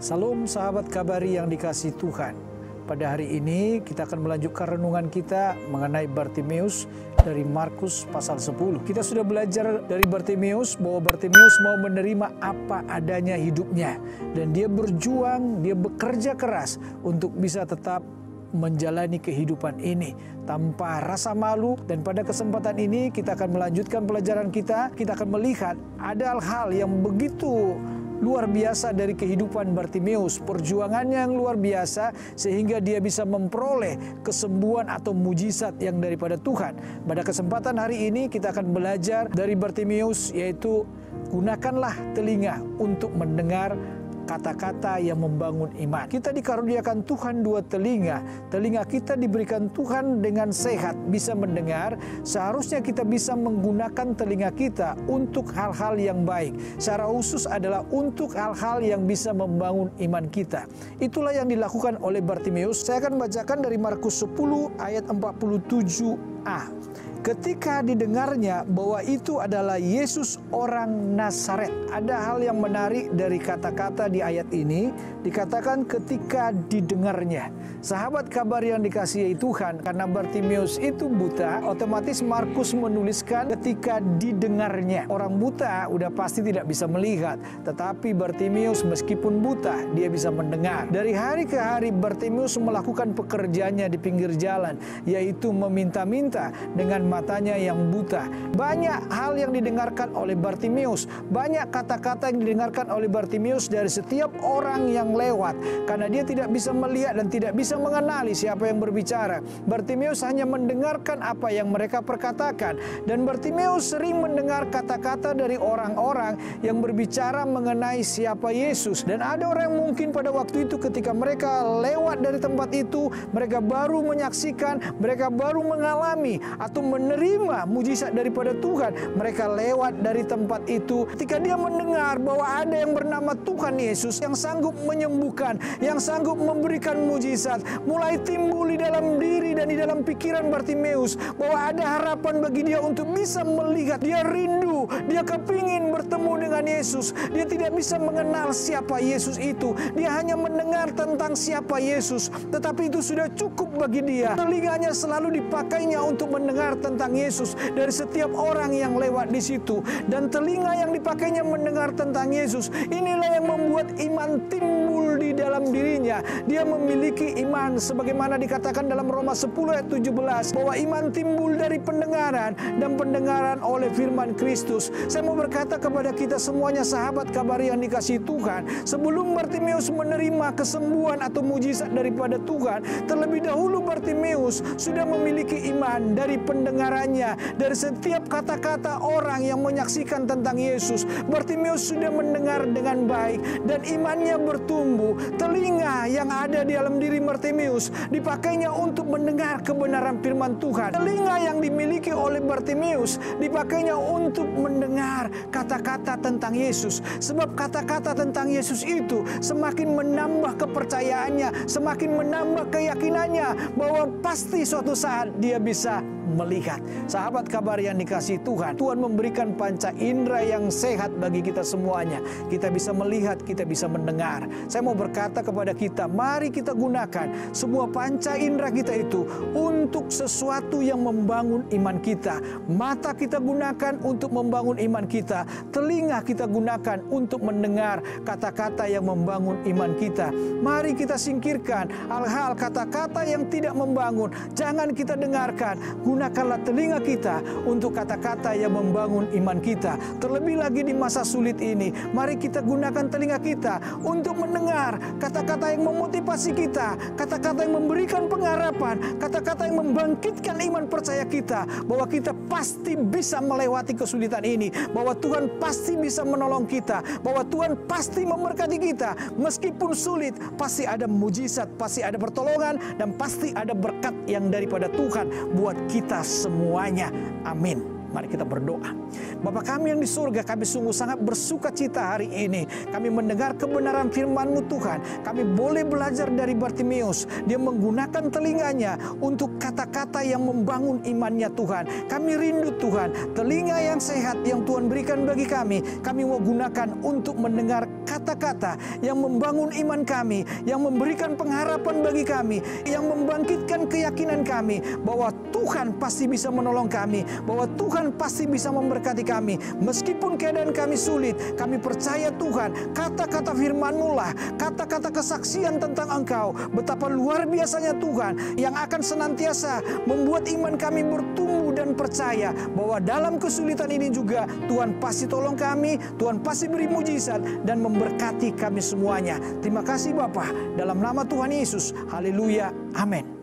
Salam sahabat Kabari yang dikasihi Tuhan. Pada hari ini kita akan melanjutkan renungan kita mengenai Bartimeus dari Markus pasal 10. Kita sudah belajar dari Bartimeus bahwa Bartimeus mau menerima apa adanya hidupnya. Dan dia berjuang, dia bekerja keras untuk bisa tetap menjalani kehidupan ini tanpa rasa malu. Dan pada kesempatan ini kita akan melanjutkan pelajaran kita. Kita akan melihat ada hal-hal yang begitu luar biasa dari kehidupan Bartimeus, perjuangannya yang luar biasa sehingga dia bisa memperoleh kesembuhan atau mujizat yang daripada Tuhan. Pada kesempatan hari ini kita akan belajar dari Bartimeus, yaitu gunakanlah telinga untuk mendengar kata-kata yang membangun iman. Kita dikaruniakan Tuhan dua telinga. Telinga kita diberikan Tuhan dengan sehat, bisa mendengar. Seharusnya kita bisa menggunakan telinga kita untuk hal-hal yang baik. Secara khusus adalah untuk hal-hal yang bisa membangun iman kita. Itulah yang dilakukan oleh Bartimeus. Saya akan bacakan dari Markus 10 ayat 47a. Ketika didengarnya bahwa itu adalah Yesus orang Nazaret. Ada hal yang menarik dari kata-kata di ayat ini. Dikatakan ketika didengarnya. Sahabat kabar yang dikasihi Tuhan, karena Bartimeus itu buta, otomatis Markus menuliskan ketika didengarnya. Orang buta udah pasti tidak bisa melihat. Tetapi Bartimeus meskipun buta, dia bisa mendengar. Dari hari ke hari Bartimeus melakukan pekerjaannya di pinggir jalan, yaitu meminta-minta dengan matanya yang buta. Banyak hal yang didengarkan oleh Bartimeus. Banyak kata-kata yang didengarkan oleh Bartimeus dari setiap orang yang lewat. Karena dia tidak bisa melihat dan tidak bisa mengenali siapa yang berbicara. Bartimeus hanya mendengarkan apa yang mereka perkatakan. Dan Bartimeus sering mendengar kata-kata dari orang-orang yang berbicara mengenai siapa Yesus. Dan ada orang yang mungkin pada waktu itu ketika mereka lewat dari tempat itu, mereka baru menyaksikan, mereka baru mengalami atau menerima mujizat daripada Tuhan. Mereka lewat dari tempat itu. Ketika dia mendengar bahwa ada yang bernama Tuhan Yesus yang sanggup menyembuhkan, yang sanggup memberikan mujizat, mulai timbul di dalam diri dan di dalam pikiran Bartimeus bahwa ada harapan bagi dia untuk bisa melihat. Dia rindu, dia kepingin bertemu dengan Yesus. Dia tidak bisa mengenal siapa Yesus itu. Dia hanya mendengar tentang siapa Yesus, tetapi itu sudah cukup bagi dia. Telinganya selalu dipakainya untuk mendengar tentang Yesus dari setiap orang yang lewat di situ. Dan telinga yang dipakainya mendengar tentang Yesus, inilah yang membuat iman timbul di dalam dirinya. Dia memiliki iman sebagaimana dikatakan dalam Roma 10 ayat 17 bahwa iman timbul dari pendengaran dan pendengaran oleh firman Kristus. Saya mau berkata kepada kita semuanya sahabat kabar yang dikasihi Tuhan, sebelum Bartimeus menerima kesembuhan atau mujizat daripada Tuhan, terlebih dahulu Bartimeus sudah memiliki iman dari pendengarannya, dari setiap kata-kata orang yang menyaksikan tentang Yesus. Bartimeus sudah mendengar dengan baik dan imannya bertumbuh. Telinga yang ada di dalam diri Bartimeus dipakainya untuk mendengar kebenaran firman Tuhan. Telinga yang dimiliki oleh Bartimeus dipakainya untuk mendengar kata-kata tentang Yesus. Sebab kata-kata tentang Yesus itu semakin menambah kepercayaannya, semakin menambah keyakinannya bahwa pasti suatu saat dia bisa melihat. Sahabat kabar yang dikasihi Tuhan, Tuhan memberikan panca indera yang sehat bagi kita semuanya. Kita bisa melihat, kita bisa mendengar. Saya mau berkata kepada kita, mari kita gunakan semua panca indera kita itu untuk sesuatu yang membangun iman kita. Mata kita gunakan untuk membangun iman kita. Telinga kita gunakan untuk mendengar kata-kata yang membangun iman kita. Mari kita singkirkan hal-hal kata-kata yang tidak membangun. Jangan kita dengarkan. Gunakanlah telinga kita untuk kata-kata yang membangun iman kita. Terlebih lagi di masa sulit ini, mari kita gunakan telinga kita untuk mendengar kata-kata yang memotivasi kita, kata-kata yang memberikan pengharapan, kata-kata yang membangkitkan iman percaya kita bahwa kita pasti bisa melewati kesulitan ini, bahwa Tuhan pasti bisa menolong kita, bahwa Tuhan pasti memberkati kita. Meskipun sulit, pasti ada mujizat, pasti ada pertolongan, dan pasti ada berkat yang daripada Tuhan buat kita semuanya. Amin. Mari kita berdoa. Bapa kami yang di surga, kami sungguh sangat bersuka cita hari ini. Kami mendengar kebenaran firman-Mu Tuhan. Kami boleh belajar dari Bartimeus. Dia menggunakan telinganya untuk kata-kata yang membangun imannya Tuhan. Kami rindu Tuhan, telinga yang sehat yang Tuhan berikan bagi kami. Kami mau gunakan untuk mendengar kata-kata yang membangun iman kami, yang memberikan pengharapan bagi kami, yang membangkitkan keyakinan kami bahwa Tuhan pasti bisa menolong kami, bahwa Tuhan pasti bisa memberkati kami. Meskipun keadaan kami sulit, kami percaya Tuhan, kata-kata firman-Mu lah, kata-kata kesaksian tentang Engkau, betapa luar biasanya Tuhan, yang akan senantiasa membuat iman kami bertumbuh dan percaya bahwa dalam kesulitan ini juga Tuhan pasti tolong kami, Tuhan pasti beri mujizat dan memberkati kami semuanya. Terima kasih Bapa, dalam nama Tuhan Yesus. Haleluya. Amin.